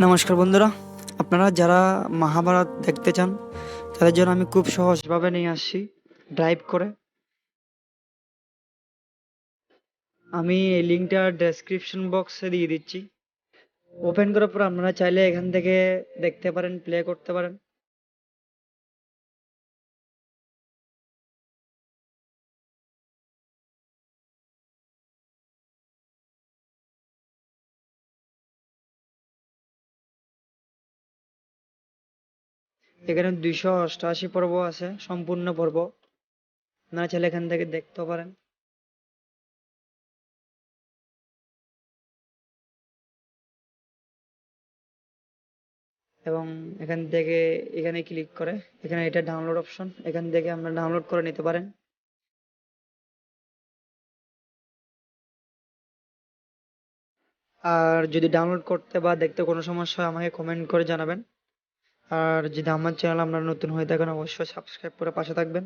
নমস্কার বন্ধুরা, আপনারা যারা মহাভারত দেখতে চান তাদের জন্য আমি খুব সহজভাবে নিয়ে আসছি ড্রাইভ করে। আমি এই লিঙ্কটা ডেসক্রিপশন বক্সে দিয়ে দিচ্ছি। ওপেন করার পর আপনারা চাইলে এখান থেকে দেখতে পারেন, প্লে করতে পারেন। এখানে 288 পর্ব আছে, সম্পূর্ণ পর্ব। আপনারা চাইলে এখান থেকে দেখতে পারেন এবং এখান থেকে এখানে ক্লিক করে এখানে এটা ডাউনলোড অপশন, এখান থেকে আপনারা ডাউনলোড করে নিতে পারেন। আর যদি ডাউনলোড করতে বা দেখতে কোনো সমস্যা হয় আমাকে কমেন্ট করে জানাবেন। আর যদি আমার চ্যানেল আপনারা নতুন হয়ে থাকেন অবশ্যই সাবস্ক্রাইব করে পাশে থাকবেন।